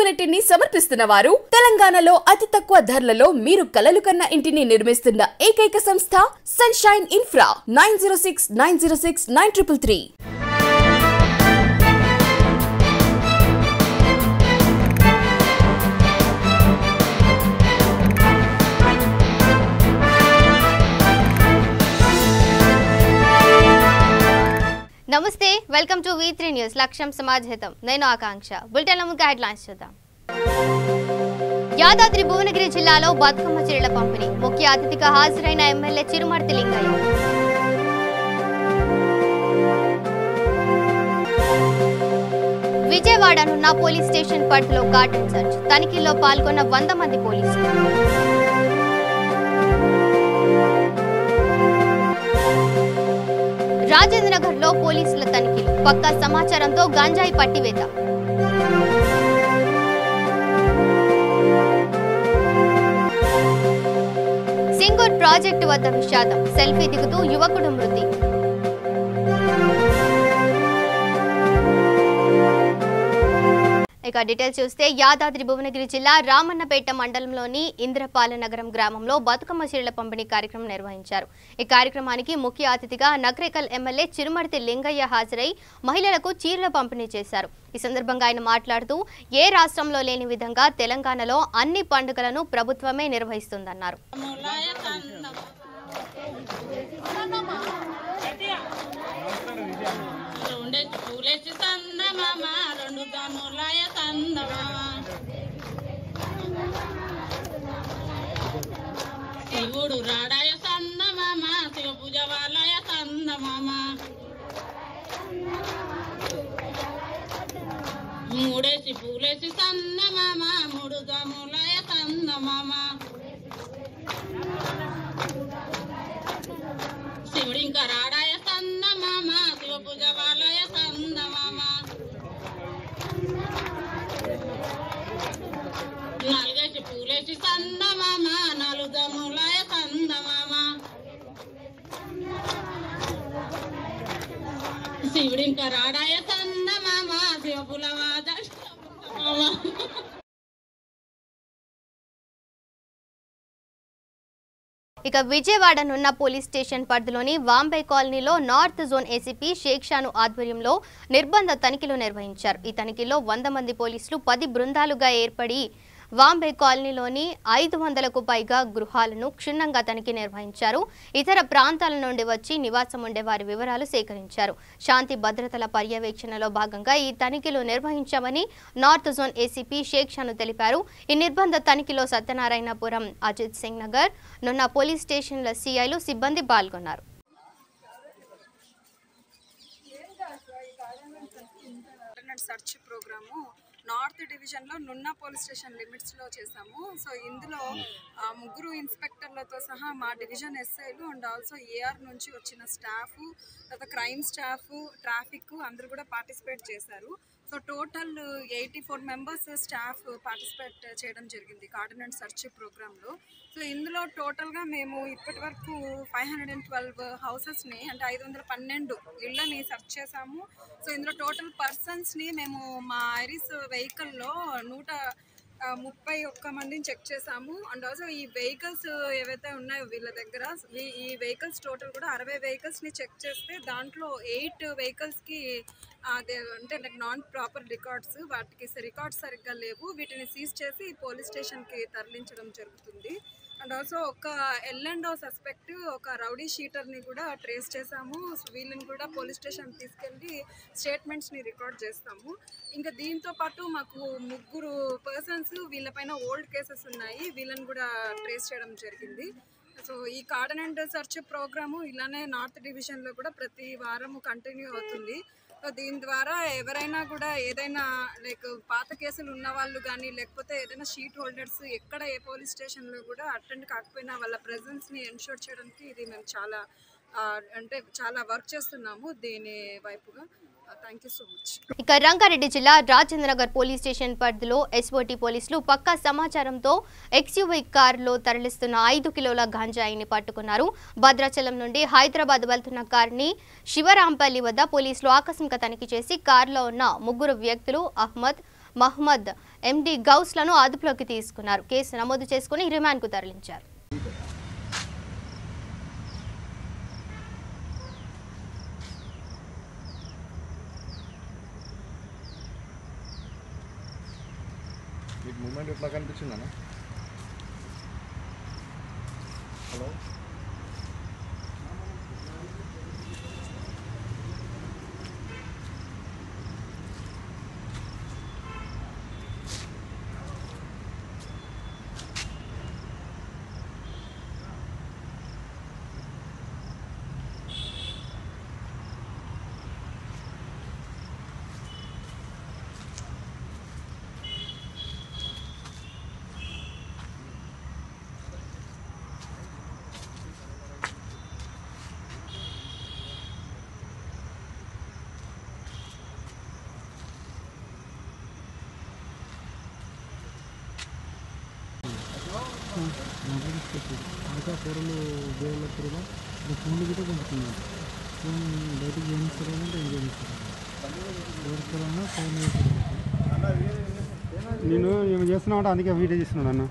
Unit ని సమర్పిస్తున్న వారు తెలంగాణలో అతి తక్కువ ధరలలో మీరు కలలు కన్న ఇంటిని నిర్మిస్తున్న ఏకైక సంస్థ సన్షైన్ ఇన్ఫ్రా 9069069333. నమస్తే, వెల్కమ్ టు V3 న్యూస్. లక్ష్యం సమాజ్ హితం. నేను ఆకాంక్ష. బులెటిన్ ముందు హెడ్లైన్స్ చూద్దాం. యాదాద్రి భువనగిరి జిల్లాలో బతుకమ్మ చీరల పంపిణీ. ముఖ్య అతిథిగా హాజరైన ఎమ్మెల్యే చిరుమర్తి లింగయ్య. విజయవాడనున్న పోలీస్ స్టేషన్ పరిధిలో గార్డెన్ సర్చ్. తనిఖీల్లో పాల్గొన్న 100 మంది పోలీసులు. రాజేంద్రనగర్ లో పోలీసుల తనిఖీలు. పక్కా సమాచారంతో గంజాయి పట్టివేత. సింగూర్ ప్రాజెక్టు వద్ద విషాదం. సెల్ఫీ దిగుతూ యువకుడు మృతి. ఇక డీటెయిల్స్ చూస్తే యాదాద్రి భువనగిరి జిల్లా రామన్నపేట మండలంలోని ఇంద్రపాలనగరం గ్రామంలో బతుకమ్మ చీరల పంపిణీ కార్యక్రమం నిర్వహించారు. ఈ కార్యక్రమానికి ముఖ్య అతిథిగా నకరేకల్ ఎమ్మెల్యే చిరుమర్తి లింగయ్య హాజరై మహిళలకు చీరల పంపిణీ చేశారు. ఈ సందర్భంగా ఆయన మాట్లాడుతూ ఏ రాష్ట్రంలో లేని విధంగా తెలంగాణలో అన్ని పండుగలను ప్రభుత్వమే నిర్వహిస్తుందన్నారు. శివుడు రాడాయ సన్న మామ, శివ పూజ వాళ్ళయ సన్న మామ, మూడేసి పూలేసి సన్న మామ, మూడు దములయ సన్న మామ, శివుడు ఇంకా రాడాయ సన్న మామ, శివ పూజ వాళ్ళయ సన్న మామ, నాలుగేసి పూలేసి సన్న మామ, నాలుగు దములయ సన్న మామ, శివుడు ఇంకా రాడాయ సన్న మామ, శివ పులవాద మామ. ఇక విజయవాడనున్న పోలీస్ స్టేషన్ పరిధిలోని వాంబే కాలనీలో నార్త్ జోన్ ఏసీపీ షేక్ షాను ఆధ్వర్యంలో నిర్బంధ తనిఖీలు నిర్వహించారు. ఈ తనిఖీలో 100 మంది పోలీసులు 10 బృందాలుగా ఏర్పడి వాంబే కాలనీలోని 500కు పైగా గృహాలను క్షుణ్ణంగా తనిఖీ నిర్వహించారు. ఇతర ప్రాంతాల నుండి వచ్చి నివాసం ఉండే వారి వివరాలు సేకరించారు. శాంతి భద్రతల పర్యవేక్షణలో భాగంగా ఈ తనిఖీలు నిర్వహించామని నార్త్ జోన్ ఏసీపీ షేక్ షాను తెలిపారు. ఈ నిర్బంధ తనిఖీలో సత్యనారాయణపురం, అజిత్ సింగ్ నగర్ నున్న పోలీస్ స్టేషన్ల సిఐలు సిబ్బంది పాల్గొన్నారు. సర్చ్ ప్రోగ్రాము నార్త్ డివిజన్లో నున్న పోలీస్ స్టేషన్ లిమిట్స్లో చేసాము. సో ఇందులో 3 ఇన్స్పెక్టర్లతో సహా మా డివిజన్ ఎస్ఐలు అండ్ ఆల్సో ఏఆర్ నుంచి వచ్చిన స్టాఫ్, తర్వాత క్రైమ్ స్టాఫ్, ట్రాఫిక్ అందరూ కూడా పార్టిసిపేట్ చేశారు. So total 84 members staff participate చేయడం జరిగింది కార్డినెంట్ సర్చ్ ప్రోగ్రాంలో. సో ఇందులో టోటల్గా మేము ఇప్పటి వరకు 512 హౌసెస్ని అంటే 512 ఇళ్ళని సెర్చ్ చేసాము. సో ఇందులో టోటల్ పర్సన్స్ని మేము మా ఐరిస్ వెహికల్లో 131 మందిని చెక్ చేసాము. అండ్ ఆల్సో ఈ వెహికల్స్ ఏవైతే ఉన్నాయో వీళ్ళ దగ్గర ఈ వెహికల్స్ టోటల్ కూడా 60 వెహికల్స్ని చెక్ చేస్తే దాంట్లో 8 వెహికల్స్కి అంటే నాన్ ప్రాపర్ రికార్డ్స్, వాటికి రికార్డ్స్ సరిగ్గా లేవు. వీటిని సీజ్ చేసి పోలీస్ స్టేషన్కి తరలించడం జరుగుతుంది. అండ్ ఆల్సో ఒక ఎల్ఎండో సస్పెక్ట్, ఒక రౌడీ షీటర్ని కూడా ట్రేస్ చేసాము. వీళ్ళని కూడా పోలీస్ స్టేషన్ తీసుకెళ్ళి స్టేట్మెంట్స్ని రికార్డ్ చేస్తాము. ఇంకా దీంతో పాటు మాకు 3 పర్సన్స్ వీళ్ళపైన ఓల్డ్ కేసెస్ ఉన్నాయి, వీళ్ళని కూడా ట్రేస్ చేయడం జరిగింది. సో ఈ కార్డినెంట్ సర్చ్ ప్రోగ్రాము ఇలానే నార్త్ డివిజన్లో కూడా ప్రతి వారము కంటిన్యూ అవుతుంది. సో దీని ద్వారా ఎవరైనా కూడా ఏదైనా లైక్ పాత కేసులు ఉన్న వాళ్ళు కానీ లేకపోతే ఏదైనా షీట్ హోల్డర్స్ ఎక్కడ ఏ పోలీస్ స్టేషన్లో కూడా అటెండ్ కాకపోయినా వాళ్ళ ప్రెజెన్స్ని ఎన్షూర్ చేయడానికి ఇది మేము చాలా వర్క్ చేస్తున్నాము దీని వైపుగా. Thank you so much. ఇక రంగారెడ్డి జిల్లా రాజేంద్రనగర్ పోలీస్ స్టేషన్ పరిధిలో ఎస్ఓటీ పోలీసులు పక్కా సమాచారంతో ఎక్స్యూవీ కారులో తరలిస్తున్న 5 కిలోల గాంజాయిని పట్టుకున్నారు. భద్రాచలం నుండి హైదరాబాద్ వెళ్తున్న కారుని శివరాంపల్లి వద్ద పోలీసులు ఆకస్మిక తనిఖీ చేసి కారులో ఉన్న 3 వ్యక్తులు అహ్మద్, మహ్మద్, ఎండీ గౌస్లను అదుపులోకి తీసుకున్నారు. కేసు నమోదు చేసుకుని రిమాండ్కు తరలించారు. మీకు మూమెంట్ ఎట్లా కనిపించిందన్న? హలో కూరలు ఉపయోగపడుతుందా ఫోన్లు కూడా పంపుతున్నారు. ఫోన్ బయటకు చేయిస్తారంటే ఏం చేయిస్తారు నేను ఏమి చేస్తున్నామంటే అందుకే వీడియో చేస్తున్నాడు అన్న.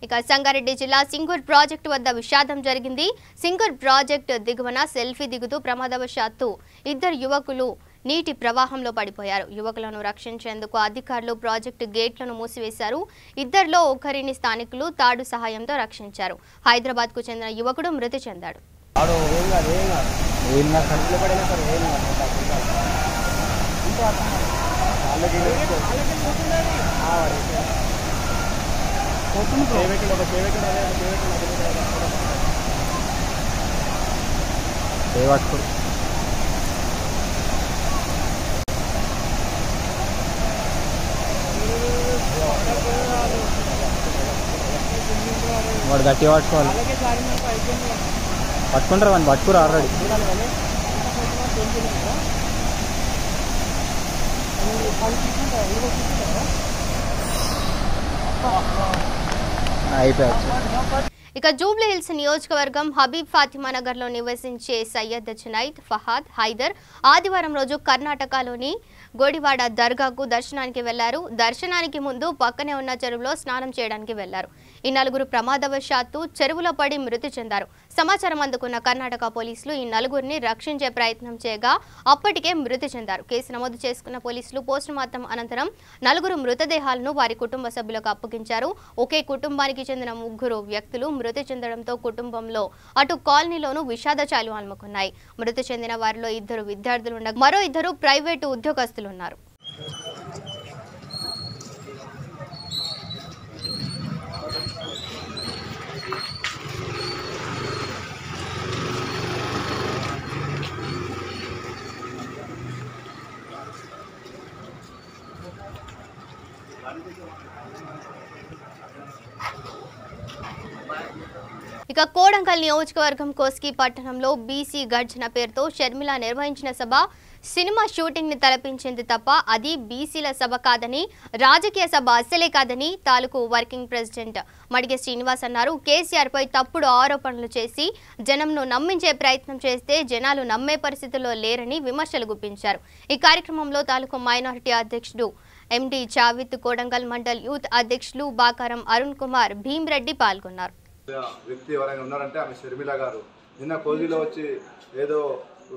ఇక సంగారెడ్డి జిల్లా సింగూర్ ప్రాజెక్టు వద్ద విషాదం జరిగింది. సింగూర్ ప్రాజెక్టు దిగువన సెల్ఫీ దిగుతూ ప్రమాదవశాత్తు ఇద్దరు యువకులు నీటి ప్రవాహంలో పడిపోయారు. యువకులను రక్షించేందుకు అధికారులు ప్రాజెక్టు గేట్లను మూసివేశారు. ఇద్దరిలో ఒకరిని స్థానికులు తాడు సహాయంతో రక్షించారు. హైదరాబాద్ కు చెందిన యువకుడు మృతి చెందాడు. వాడు గట్టి పట్టుకోవాలి. పట్టుకుంటారు వాడిని పట్టుకురు ఆల్రెడీ. అయిపోయాయి. ఇక జూబ్లీ హిల్స్ నియోజకవర్గం హబీబ్ ఫాతిమా నగర్ లో నివసించే సయ్యద్ జునైద్, ఫహాద్, హైదర్ ఆదివారం రోజు కర్ణాటకలోని గోడివాడ దర్గాకు దర్శనానికి వెళ్లారు. దర్శనానికి ముందు పక్కనే ఉన్న చెరువులో స్నానం చేయడానికి వెళ్లారు. ఈ నలుగురు ప్రమాదవశాత్తు చెరువులో పడి మృతి చెందారు. సమాచారం అందుకున్న కర్ణాటక పోలీసులు ఈ నలుగురిని రక్షించే ప్రయత్నం చేయగా అప్పటికే మృతి చెందారు. కేసు నమోదు చేసుకున్న పోలీసులు పోస్టుమార్టం అనంతరం నలుగురు మృతదేహాలను వారి కుటుంబ సభ్యులకు అప్పగించారు. ఒకే కుటుంబానికి చెందిన ముగ్గురు వ్యక్తులు మృతి చెందడంతో కుటుంబంలో అటు కాలనీలోనూ విషాద ఛాయలు అలుముకున్నాయి. మృతి చెందిన వారిలో ఇద్దరు విద్యార్థులు ఉండగా మరో ఇద్దరు ప్రైవేటు ఉద్యోగస్తులు ఉన్నారు. ఇక కోడంగల్ నియోజకవర్గం కోస్గి పట్టణంలో బీసీ గర్జన పేరుతో షర్మిల నిర్వహించిన సభ సినిమా షూటింగ్ ని తలపించింది తప్ప అది బీసీల సభ కాదని, రాజకీయ సభ అస్సలే కాదని తాలూకు వర్కింగ్ ప్రెసిడెంట్ మడిగే శ్రీనివాస్ అన్నారు. కేసీఆర్ పై తప్పుడు ఆరోపణలు చేసి జనంను నమ్మించే ప్రయత్నం చేస్తే జనాలు నమ్మే పరిస్థితుల్లో లేరని విమర్శలు గుప్పించారు. ఈ కార్యక్రమంలో తాలూకు మైనారిటీ అధ్యక్షుడు ఎండి జావిద్, కోడంగల్ మండల్ యూత్ అధ్యక్షులు బాకారం అరుణ్ కుమార్, భీమ్రెడ్డి పాల్గొన్నారు. వ్యక్తి ఎవరైనా ఉన్నారంటే ఆమె షర్మిల గారు. నిన్న కోజిలో వచ్చి ఏదో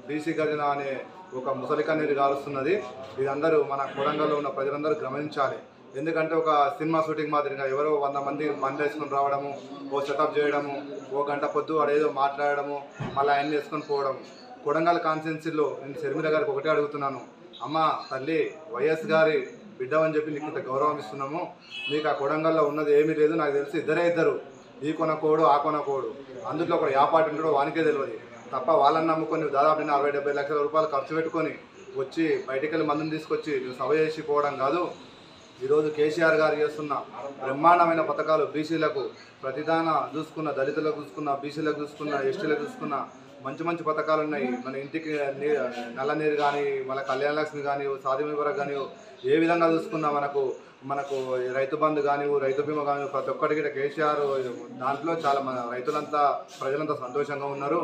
బీసీ గర్జన అనే ఒక ముసలికన్నీరు గారుస్తున్నది. ఇదందరూ మన కొడంగల్లో ఉన్న ప్రజలందరూ గమనించాలి. ఎందుకంటే ఒక సినిమా షూటింగ్ మాదిరిగా ఎవరో 100 మంది బండి వేసుకొని రావడము, ఓ సెటప్ చేయడము, ఓ గంట పొద్దు వాడేదో మాట్లాడడము, మళ్ళీ ఆయన వేసుకొని పోవడం. కొడంగల్ కాన్స్టిట్యున్సీలో నేను షర్మిల గారికి ఒకటే అడుగుతున్నాను, అమ్మ తల్లి వైఎస్ గారి బిడ్డవని చెప్పి నీకు ఇంత గౌరవం ఇస్తున్నాము. నీకు ఆ కొడంగల్లో ఉన్నది ఏమీ లేదు. నాకు తెలిసి ఇద్దరు, ఈ కొనకోడు ఆ కొనకోడు, అందులో ఒక యాపాటి ఉంటాడో వానికే తెలియదు తప్ప వాళ్ళని నమ్ముకొని దాదాపు 60-70 లక్షల రూపాయలు ఖర్చు పెట్టుకొని వచ్చి బయటికి వెళ్ళి మందుని తీసుకొచ్చి నువ్వు సభ చేసి పోవడం కాదు. ఈరోజు కేసీఆర్ గారు చేస్తున్న బ్రహ్మాండమైన పథకాలు బీసీలకు ప్రతిదాన చూసుకున్న, దళితులకు చూసుకున్న, బీసీలకు చూసుకున్న, ఎస్టీలకు చూసుకున్న మంచి పథకాలు ఉన్నాయి. మన ఇంటికి నల్ల నీరు కానీ, మన కళ్యాణ లక్ష్మి కానీ, సాధిమీవరకు కానీ ఏ విధంగా చూసుకున్నా మనకు రైతు బంధు కానీ, రైతు బీమా కానీ ప్రతి ఒక్కరికి కేసీఆర్ దాంట్లో చాలా మన రైతులంతా ప్రజలంతా సంతోషంగా ఉన్నారు.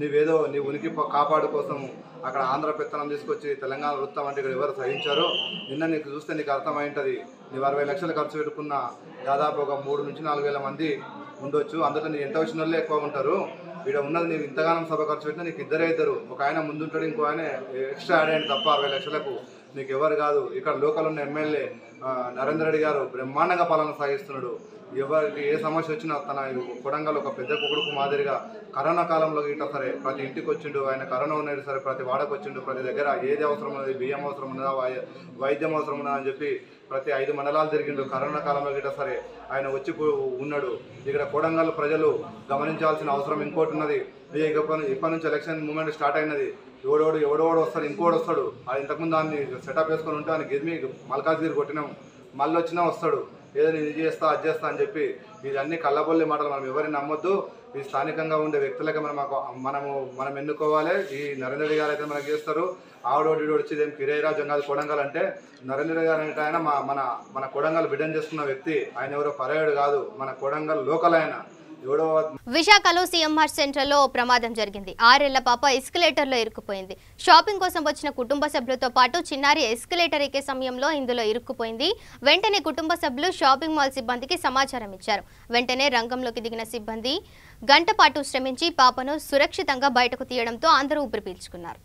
నీవేదో నీ ఉనికి కాపాడు కోసం అక్కడ ఆంధ్ర పెత్తనం తీసుకొచ్చి తెలంగాణ వృత్తం అంటే ఇక్కడ ఎవరు సహించారో నిన్న నీకు చూస్తే నీకు అర్థమైంటుంది. నీవు 60 లక్షలు ఖర్చు పెట్టుకున్న దాదాపు ఒక 3 నుంచి 4 వేల మంది ఉండొచ్చు. అందులో నీ ఎంత వచ్చిన వాళ్ళే ఎక్కువ ఉంటారు. ఇక్కడ ఉన్నది నీవు ఇంతగానం సభ ఖర్చు పెట్టినా నీకు ఇద్దరు ఒక ఆయన ముందుంటాడు, ఇంకో ఆయన ఎక్స్ట్రా యాడ్ అయ్యింది తప్ప 60 లక్షలకు నీకు ఎవరు కాదు. ఇక్కడ లోకల్ ఉన్న ఎమ్మెల్యే నరేందర్ రెడ్డి గారు బ్రహ్మాండంగా పాలన సాగిస్తున్నాడు. ఎవరికి ఏ సమస్య వచ్చినా తన కొడంగల్ ఒక పెద్ద కొడుకు మాదిరిగా కరోనా కాలంలో గిట్ట సరే ప్రతి ఇంటికి వచ్చిండు. ఆయన కరోనా ఉన్నది సరే ప్రతి వాడకు వచ్చిండు. ప్రతి దగ్గర ఏది అవసరం ఉన్నది, బియ్యం అవసరం ఉన్నదా, వైద్యం అవసరం ఉన్నదా అని చెప్పి ప్రతి 5 మండలాలు తిరిగిండు. కరోనా కాలంలో గిట్ట సరే ఆయన వచ్చి ఉన్నాడు. ఇక్కడ కొడంగల్ ప్రజలు గమనించాల్సిన అవసరం ఇంకోటి ఉన్నది. ఇప్పటి నుంచి ఎలక్షన్ మూమెంట్ స్టార్ట్ అయినది. ఎవడోడు వస్తాడు, ఇంకోటి వస్తాడు. అది ఇంతకుముందు దాన్ని సెటప్ వేసుకొని ఉంటే ఆయన గెదిమి మల్కాజ్గిరి కొట్టినాం, మళ్ళీ వచ్చినా వస్తాడు. ఏదో నేను ఇది చేస్తా అది చేస్తా అని చెప్పి ఇవన్నీ కళ్ళబొల్లి మాటలు. మనం ఎవరిని నమ్మొద్దు. ఈ స్థానికంగా ఉండే వ్యక్తులకే మనం ఎన్నుకోవాలి. ఈ నరేంద్ర రెడ్డి గారు అయితే మనకు చేస్తారు. ఆవిడోడి వచ్చి ఏం కిరేరాజు కాదు కొడంగల్ అంటే. నరేంద్ర రెడ్డి గారు అంటే ఆయన మన కొడంగల్ బిడ్డను చేసుకున్న వ్యక్తి. ఆయన ఎవరో పర్యాయుడు కాదు, మన కొడంగల్ లోకల్ ఆయన. విశాఖలో సీఎంఆర్ సెంటర్లో ప్రమాదం జరిగింది. 6 ఏళ్ల పాప ఎస్కలేటర్ లో ఇరుక్కుపోయింది. షాపింగ్ కోసం వచ్చిన కుటుంబ సభ్యులతో పాటు చిన్నారి ఎస్కలేటర్ ఎక్కే సమయంలో ఇందులో ఇరుక్కుపోయింది. వెంటనే కుటుంబ సభ్యులు షాపింగ్ మాల్ సిబ్బందికి సమాచారం ఇచ్చారు. వెంటనే రంగంలోకి దిగిన సిబ్బంది గంట పాటు శ్రమించి పాపను సురక్షితంగా బయటకు తీయడంతో అందరూ ఊపిరి పీల్చుకున్నారు.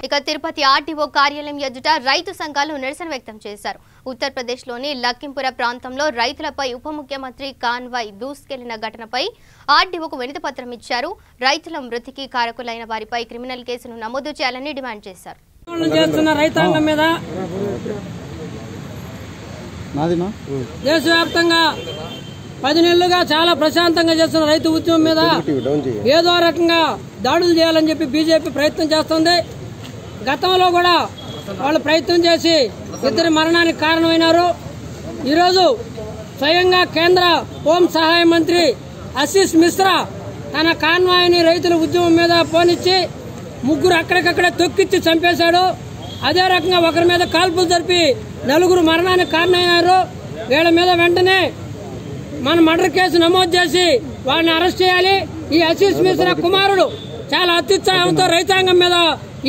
ఇక తిరుపతి ఆర్టీఓ కార్యాలయం ఎదుట రైతు సంఘాలు నిరసన వ్యక్తం చేశారు. ఉత్తరప్రదేశ్లోని లఖింపుర ప్రాంతంలో రైతులపై ఉప ముఖ్యమంత్రి కాన్వాయ్ దూసుకెళ్లిన ఘటనపై ఆర్టీఓకు వినతిపత్రం ఇచ్చారు. రైతుల మృతికి కారకులైన వారిపై క్రిమినల్ కేసును నమోదు చేయాలని డిమాండ్ చేశారు. రైతాంగం మీద దేశవ్యాప్తంగా 10 నెలలుగా చాలా ప్రశాంతంగా చేస్తున్న రైతు ఉద్యమం మీద ఏదో రకంగా దాడులు చేయాలని చెప్పి బీజేపీ ప్రయత్నం చేస్తుంది. గతంలో కూడా వాళ్ళు ప్రయత్నం చేసి 2 మరణానికి కారణమైనారు. ఈరోజు స్వయంగా కేంద్ర హోం సహాయ మంత్రి ఆశీష్ మిశ్రా తన కాన్వాయ్ని రైతుల ఉద్యమం మీద పోనిచ్చి 3 అక్కడికక్కడే తొక్కిచ్చి చంపేశాడు. అదే రకంగా ఒకరి మీద కాల్పులు జరిపి 4 మరణానికి కారణమయ్యారు. వీళ్ళ మీద వెంటనే మన మర్డర్ కేసు నమోదు చేసి వాడిని అరెస్ట్ చేయాలి. ఈ ఆశీష్ మిశ్రా కుమారుడు చాలా అత్యుత్సాహంతో రైతాంగం మీద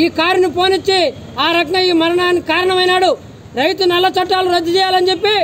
ఈ కారుని పోనిచ్చి ఆ రకంగా ఈ మరణానికి కారణమైనాడు. రైతు నల్ల చట్టాలు రద్దు చేయాలని చెప్పి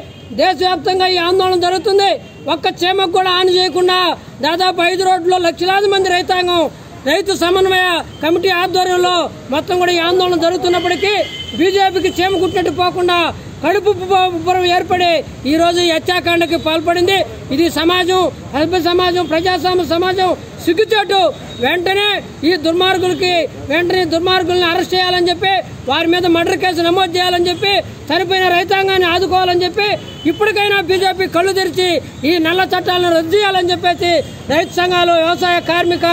దేశవ్యాప్తంగా ఈ ఆందోళన జరుగుతుంది. ఒక్క చీమకు కూడా హాని చేయకుండా దాదాపు 5 రోడ్లలో లక్షలాది మంది రైతాంగం రైతు సమన్వయ కమిటీ ఆధ్వర్యంలో మొత్తం కూడా ఈ ఆందోళన జరుగుతున్నప్పటికీ బీజేపీకి చీమ కుట్టినట్టు పోకుండా కడుపు ఉబ్బరం ఏర్పడి ఈ రోజు ఈ హత్యాకాండకి పాల్పడింది. ఇది సమాజం, సభ్య సమాజం, ప్రజాస్వామ్య సమాజం సిగ్గుచేటు. వెంటనే ఈ దుర్మార్గుల్ని అరెస్ట్ చేయాలని చెప్పి, వారి మీద మర్డర్ కేసు నమోదు చేయాలని చెప్పి, చనిపోయిన రైతాంగాన్ని ఆదుకోవాలని చెప్పి, ఇప్పటికైనా బీజేపీ కళ్ళు తెరిచి ఈ నల్ల చట్టాలను రద్దు చేయాలని చెప్పేసి రైతు సంఘాలు, వ్యవసాయ, కార్మిక,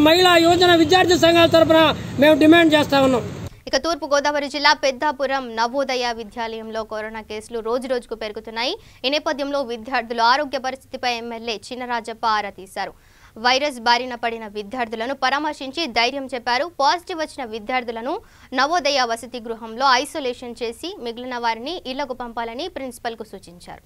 మహిళా, యువజన, విద్యార్థి సంఘాల తరఫున మేము డిమాండ్ చేస్తా ఉన్నాం. ఇక తూర్పు గోదావరి జిల్లా పెద్దాపురం నవోదయ విద్యాలయంలో కరోనా కేసులు రోజురోజుకు పెరుగుతున్నాయి. ఈ నేపథ్యంలో విద్యార్థుల ఆరోగ్య పరిస్థితిపై ఎమ్మెల్యే చినరాజప్ప ఆరా తీశారు. వైరస్ బారిన పడిన విద్యార్థులను పరామర్శించి ధైర్యం చెప్పారు. పాజిటివ్ వచ్చిన విద్యార్థులను నవోదయ వసతి గృహంలో ఐసోలేషన్ చేసి మిగిలిన వారిని ఇళ్లకు పంపాలని ప్రిన్సిపల్కు సూచించారు.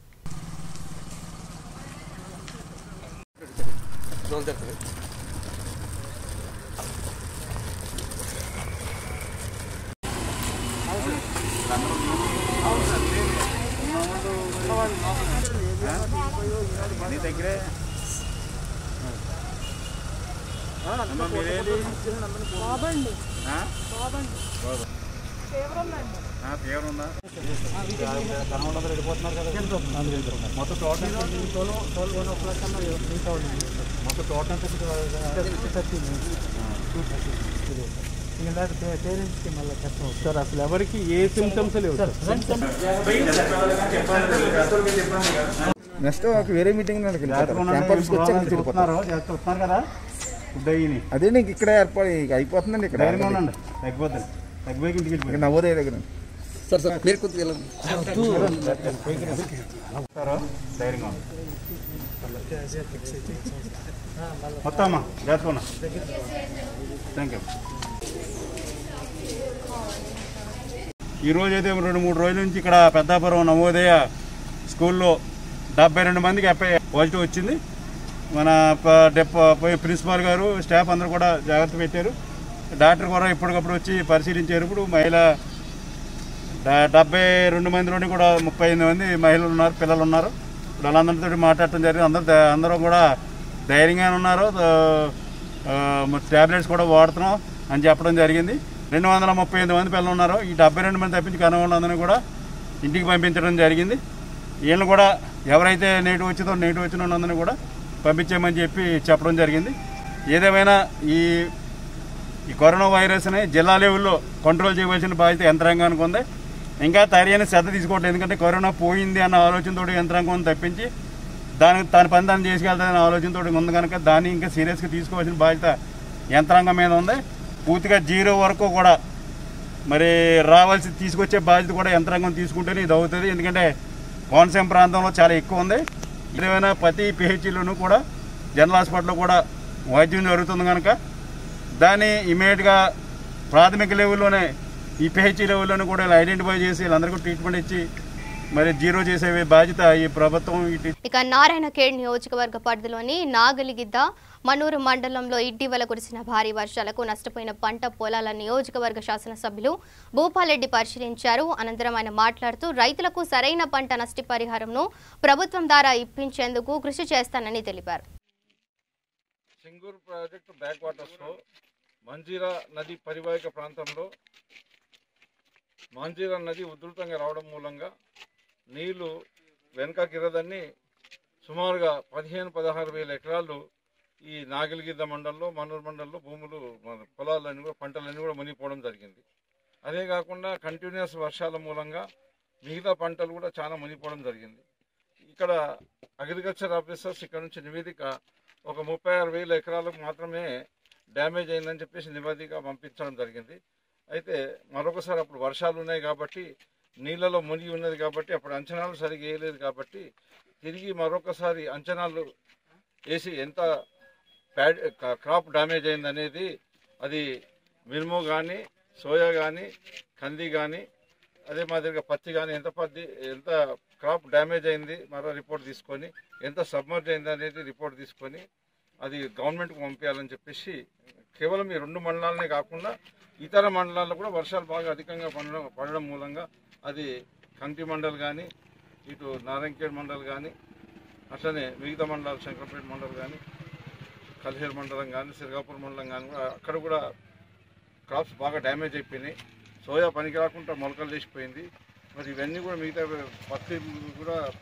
సార్ అసలు ఎవరికి ఏ సిమ్టమ్స్ లేవు సార్. నెక్స్ట్ ఒక వేరే మీటింగ్ వస్తున్నారు కదా ఫుడ్ అయ్యి అదే నీకు ఇక్కడ ఏర్పాటు అయిపోతుందండి. ఇక్కడ తగ్గిపోయి ఇంటికి వెళ్ళిపోయి నవోదయ దగ్గర సార్ సార్ మీరు కొద్దిగా ధైర్యంగా మొత్తం అమ్మా జాగ్రత్తగా. Thank you. ఈరోజైతే 2-3 రోజుల నుంచి ఇక్కడ పెద్దాపురం నవోదయ స్కూల్లో 72 మందికి పాజిటివ్ వచ్చింది. మన ప్రిన్సిపాల్ గారు, స్టాఫ్ అందరూ కూడా జాగ్రత్త పెట్టారు. డాక్టర్ కూడా ఎప్పటికప్పుడు వచ్చి పరిశీలించారు. ఇప్పుడు మహిళ 72 మందిలోని కూడా 35 మంది మహిళలు ఉన్నారు, పిల్లలు ఉన్నారు. వాళ్ళందరితో మాట్లాడటం జరిగింది. అందరూ కూడా ధైర్యంగానే ఉన్నారు. ట్యాబ్లెట్స్ కూడా వాడుతున్నాం అని చెప్పడం జరిగింది. 235 మంది పిల్లలు ఉన్నారు. ఈ 72 మంది తప్పించి కనవాళ్ళందరినీ కూడా ఇంటికి పంపించడం జరిగింది. వీళ్ళు కూడా ఎవరైతే నెగిటివ్ వచ్చిన వాళ్ళందరినీ కూడా పంపించామని చెప్పడం జరిగింది. ఏదేమైనా ఈ కరోనా వైరస్ని జిల్లా లెవెల్లో కంట్రోల్ చేయవలసిన బాధ్యత యంత్రాంగానికి ఉంది. ఇంకా తగిన శ్రద్ధ తీసుకోవట్లేదు. ఎందుకంటే కరోనా పోయింది అన్న ఆలోచనతో యంత్రాంగం తప్పించి దాని పని దాన్ని చేసుకెళ్తాదనే ఆలోచనతో ఉంది కనుక దాన్ని ఇంకా సీరియస్గా తీసుకోవాల్సిన బాధ్యత యంత్రాంగం మీద ఉంది. పూర్తిగా 0 వరకు కూడా మరి తీసుకొచ్చే బాధ్యత కూడా యంత్రాంగం తీసుకుంటేనే ఇది అవుతుంది. ఎందుకంటే కోనసీమ ప్రాంతంలో చాలా ఎక్కువ ఉంది. ఏదైనా ప్రతి పిహెచ్లోనూ కూడా జనరల్ హాస్పిటల్లో కూడా వైద్యం జరుగుతుంది కనుక దాన్ని ఇమీడియట్గా ప్రాథమిక లెవెల్లోనే ఈ పిహెచ్ లెవెల్లోనూ కూడా ఇలా ఐడెంటిఫై చేసి వీళ్ళందరికీ ట్రీట్మెంట్ ఇచ్చి మరి 0 చేసే బాధ్యత ఈ ప్రభుత్వం. ఇక నారాయణఖేడ్ నియోజకవర్గ పరిధిలోని నాగలిగిద్ద మన్నూరు మండలంలో ఇటీవల కురిసిన భారీ వర్షాలకు నష్టపోయిన పంట పొలాల నియోజకవర్గ శాసనసభ్యులు భూపాలరెడ్డి పరిశీలించారు. అనంతరం ఆయన మాట్లాడుతూ రైతులకు సరైన పంట నష్టపరిహారంను ప్రభుత్వం ద్వారా ఇప్పించేందుకు కృషి చేస్తానని తెలిపారు. సింగూరు ప్రాజెక్టు బ్యాక్ వాటర్స్లో మంజీరా నది పరివాహిక ప్రాంతంలో మంజీరా నది ఉధృతంగా రావడం మూలంగా నీళ్లు వెనకకిరదని సుమారుగా 15-16 వేల ఎకరాలు ఈ నాగిలిగిద్ద మండలంలో, మన్నూరు మండలంలో భూములు, పొలాలన్నీ కూడా, పంటలన్నీ కూడా మునిగిపోవడం జరిగింది. అదే కాకుండా కంటిన్యూస్ వర్షాల మూలంగా మిగతా పంటలు కూడా చాలా మునిగిపోవడం జరిగింది. ఇక్కడ అగ్రికల్చర్ ఆఫీసర్స్ ఇక్కడ నుంచి నివేదిక ఒక 36,000 ఎకరాలకు మాత్రమే డ్యామేజ్ అయిందని చెప్పేసి నివేదిక పంపించడం జరిగింది. అయితే మరొకసారి అప్పుడు వర్షాలు ఉన్నాయి కాబట్టి, నీళ్ళలో మునిగి ఉన్నది కాబట్టి, అప్పుడు అంచనాలు సరిగ్గా వేయలేదు కాబట్టి తిరిగి మరొకసారి అంచనాలు వేసి ఎంత క్రాప్ డ్యామేజ్ అయింది అనేది, అది మినుము కానీ, సోయా కానీ, కంది కానీ, అదే మాదిరిగా పత్తి కానీ ఎంత క్రాప్ డ్యామేజ్ అయింది మరో రిపోర్ట్ తీసుకొని, ఎంత సబ్మర్జ్ అయింది అనేది రిపోర్ట్ తీసుకొని అది గవర్నమెంట్కి పంపించాలని చెప్పేసి, కేవలం ఈ 2 మండలాలనే కాకుండా ఇతర మండలాల్లో కూడా వర్షాలు బాగా అధికంగా పడడం మూలంగా అది కంకి మండల్ కానీ, ఇటు నారాయణఖేడ్ మండల్ కానీ, అట్లనే మిగతా మండలాలు శంకరపేట మండల్ కానీ, కల్హేర్ మండలం కానీ, సిర్గాపూర్ మండలం కానీ కూడా అక్కడ కూడా క్రాప్స్ బాగా డ్యామేజ్ అయిపోయినాయి. సోయా పనికి రాకుండా మొలకలు లేచిపోయింది. మరి ఇవన్నీ కూడా మిగతా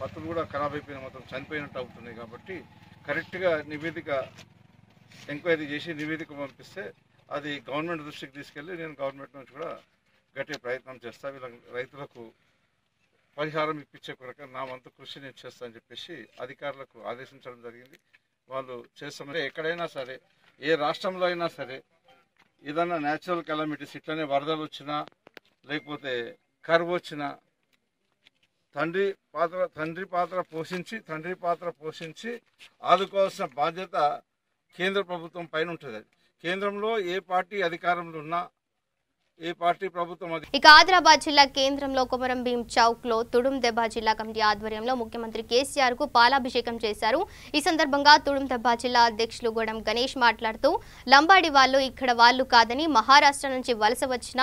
పత్తులు కూడా ఖరాబ్ అయిపోయిన మొత్తం చనిపోయినట్టు అవుతున్నాయి. కాబట్టి కరెక్ట్గా నివేదిక ఎంక్వైరీ చేసి నివేదిక పంపిస్తే అది గవర్నమెంట్ దృష్టికి తీసుకెళ్ళి నేను గవర్నమెంట్ నుంచి కూడా గట్టి ప్రయత్నం చేస్తా. వీళ్ళ రైతులకు పరిహారం ఇప్పించే కొరకు నా వంతు కృషి నేను చేస్తా అని చెప్పేసి అధికారులకు ఆదేశించడం జరిగింది. వాళ్ళు చేస్తామంటే ఎక్కడైనా సరే, ఏ రాష్ట్రంలో అయినా సరే, ఏదన్నా న్యాచురల్ కెలామిటీస్ ఇట్లనే వరదలు వచ్చినా లేకపోతే కరువు వచ్చినా తండ్రి పాత్ర పోషించి ఆదుకోవాల్సిన బాధ్యత కేంద్ర ప్రభుత్వం పైన ఉంటుంది. కేంద్రంలో ఏ పార్టీ అధికారంలో ఉన్నా, ఏ పార్టీ ప్రభుత్వం ఇక ఆదిలాబాద్ జిల్లా కేంద్రంలో కొమరం భీం చౌక్ లో తుడుం దెబ్బ జిల్లా కమిటీ ఆధ్వర్యంలో ముఖ్యమంత్రి కేసీఆర్ కు పాలాభిషేకం చేశారు. ఈ సందర్భంగా తుడుం దెబ్బ జిల్లా అధ్యక్షులు గోడం గణేష్ మాట్లాడుతూ లంబాడి వాళ్ళు ఇక్కడ వాళ్ళు కాదని మహారాష్ట్ర నుంచి వలస వచ్చిన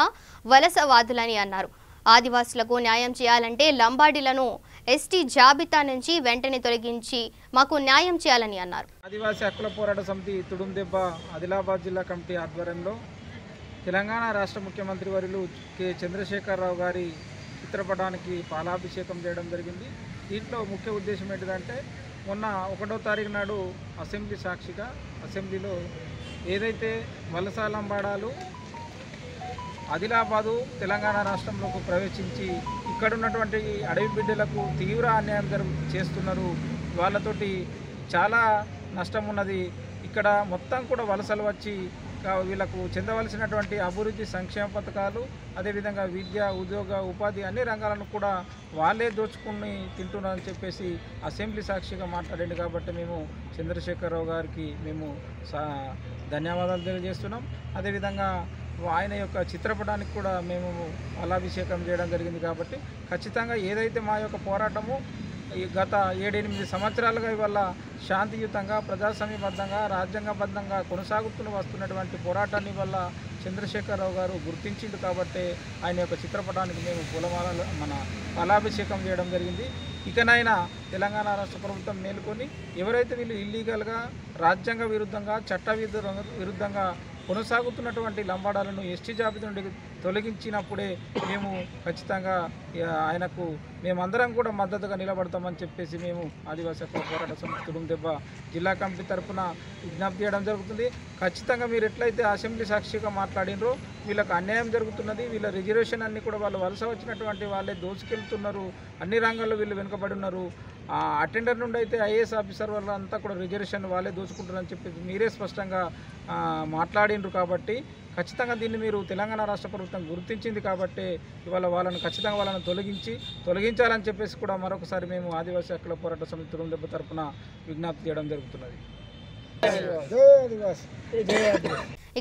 వలసవాదులని అన్నారు. ఆదివాసులకు న్యాయం చేయాలంటే లంబాడీలను ఎస్టీ జాబితా నుంచి వెంటనే తొలగించి మాకు న్యాయం చేయాలని అన్నారు. ఆదివాసీ హక్కుల పోరాట సమితి తుడుం దెబ్బ ఆదిలాబాద్ జిల్లా కమిటీ ఆధ్వర్యంలో తెలంగాణ రాష్ట్ర ముఖ్యమంత్రి వర్యులు కె చంద్రశేఖరరావు గారి చిత్రపటానికి పాలాభిషేకం చేయడం జరిగింది. దీంట్లో ముఖ్య ఉద్దేశం ఏంటిదంటే, మొన్న 1వ తారీఖు నాడు అసెంబ్లీ సాక్షిగా అసెంబ్లీలో ఏదైతే వలస లంబాడాలు ఆదిలాబాదు తెలంగాణ రాష్ట్రంలోకి ప్రవేశించి ఇక్కడ ఉన్నటువంటి అడవి బిడ్డలకు తీవ్ర అన్యాయం చేస్తున్నారు, వాళ్ళతోటి చాలా నష్టం ఉన్నది, ఇక్కడ మొత్తం కూడా వలసలు వచ్చి వీళ్ళకు చెందవలసినటువంటి అభివృద్ధి సంక్షేమ పథకాలు, అదేవిధంగా విద్య, ఉద్యోగ, ఉపాధి అన్ని రంగాలను కూడా వాళ్ళే దోచుకుని తింటున్నారని చెప్పేసి అసెంబ్లీ సాక్షిగా మాట్లాడండి. కాబట్టి మేము చంద్రశేఖరరావు గారికి మేము ధన్యవాదాలు తెలియజేస్తున్నాం. అదేవిధంగా ఆయన యొక్క చిత్రపటానికి కూడా మేము పాలాభిషేకం చేయడం జరిగింది. కాబట్టి ఖచ్చితంగా ఏదైతే మా యొక్క పోరాటము గత 7-8 సంవత్సరాలుగా ఇవాళ శాంతియుతంగా, ప్రజాస్వామ్యబద్ధంగా, రాజ్యాంగబద్ధంగా కొనసాగుతూ వస్తున్నటువంటి పోరాటాన్ని వల్ల చంద్రశేఖరరావు గారు గుర్తించిండు. కాబట్టి ఆయన యొక్క చిత్రపటానికి మేము పాలాభిషేకం చేయడం జరిగింది. ఇకనైనా తెలంగాణ రాష్ట్ర ప్రభుత్వం మేలుకొని ఎవరైతే వీళ్ళు ఇల్లీగల్గా, రాజ్యాంగ విరుద్ధంగా, చట్ట విరుద్ధంగా కొనసాగుతున్నటువంటి లంబాడాలను ఎస్టీ జాబితా నుండి తొలగించినప్పుడే మేము ఖచ్చితంగా ఆయనకు మేమందరం కూడా మద్దతుగా నిలబడతామని చెప్పేసి మేము ఆదివాసీ హక్కుల పోరాట సమితి తుడుం దెబ్బ జిల్లా కమిటీ తరఫున విజ్ఞప్తి చేయడం జరుగుతుంది. ఖచ్చితంగా మీరు ఎట్లయితే అసెంబ్లీ సాక్షిగా మాట్లాడినరో వీళ్ళకి అన్యాయం జరుగుతున్నది, వీళ్ళ రిజర్వేషన్ అన్ని కూడా వాళ్ళు వలస వచ్చినటువంటి వాళ్ళే దోచుకెళ్తున్నారు, అన్ని రంగాల్లో వీళ్ళు వెనుకబడి ఉన్నారు, అటెండర్ నుండి అయితే ఐఏఎస్ ఆఫీసర్ వాళ్ళంతా కూడా రిజర్వేషన్ వాళ్ళే దోచుకుంటారని చెప్పి మీరే స్పష్టంగా మాట్లాడినరు. కాబట్టి ఖచ్చితంగా దీన్ని మీరు తెలంగాణ రాష్ట్ర ప్రభుత్వం గుర్తించింది. కాబట్టి ఇవాళ వాళ్ళని తొలగించాలని చెప్పేసి కూడా మరొకసారి మేము ఆదివాసీ హక్కుల పోరాట సమితి తుడుం దెబ్బ తరఫున విజ్ఞప్తి చేయడం జరుగుతున్నది.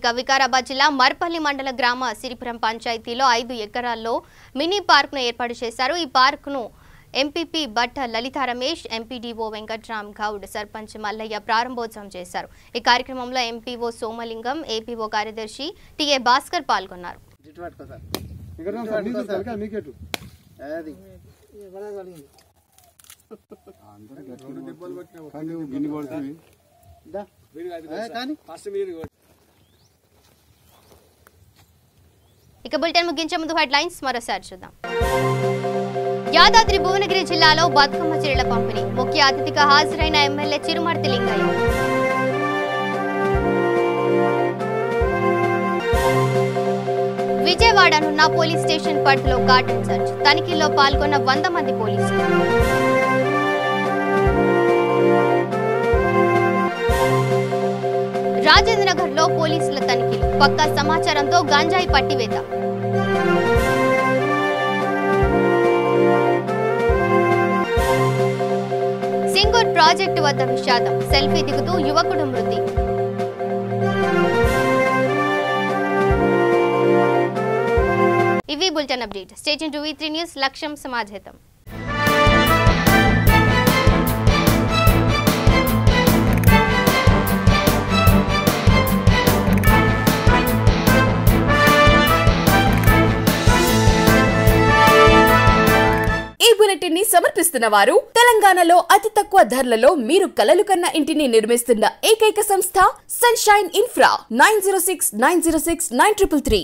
ఇక వికారాబాద్ జిల్లా మర్పల్లి మండల గ్రామ సిరిపురం పంచాయతీలో 5 ఎకరాల్లో మినీ పార్క్ను ఏర్పాటు చేశారు. ఈ పార్క్ను ఎంపీపీ బట్ట లలితా రమేష్, ఎంపీడీఓ వెంకట్రామ్ గౌడ్, సర్పంచ్ మల్లయ్య ప్రారంభోత్సవం చేశారు. ఈ కార్యక్రమంలో ఎంపీఓ సోమలింగం, ఏపీఓ కార్యదర్శి టిఏ భాస్కర్ పాల్గొన్నారు. ఇక బులెటిన్ ముగించే ముందు హెడ్లైన్స్ మరోసారి చూద్దాం. యాదాద్రి భువనగిరి జిల్లాలో బతుకమ్మ చీరల పంపిణీ, ముఖ్య అతిథిగా హాజరైన ఎమ్మెల్యే చిరుమర్తి లింగయ్య. విజయవాడనున్న పోలీస్ స్టేషన్ పరిధిలో గార్డెన్ సర్చ్, తనిఖీల్లో పాల్గొన్న 100 మంది పోలీసులు. రాజేంద్రనగర్ లో పోలీసుల తనిఖీలు, పక్కా సమాచారంతో గంజాయి పట్టివేత. సింగూర్ ప్రాజెక్టు వద్ద విషాదం, సెల్ఫీ దిగుతూ యువకుడు మృతి. ఇవి bulletin update. Stay tune to V3 news. లక్ష్యం సమాజహితం. బులెటిన్ ని సమర్పిస్తున్న వారు తెలంగాణలో అతి తక్కువ ధరలలో మీరు కలలు కన్న ఇంటిని నిర్మిస్తున్న ఏకైక సంస్థ సన్షైన్ ఇన్ఫ్రా 9069069333.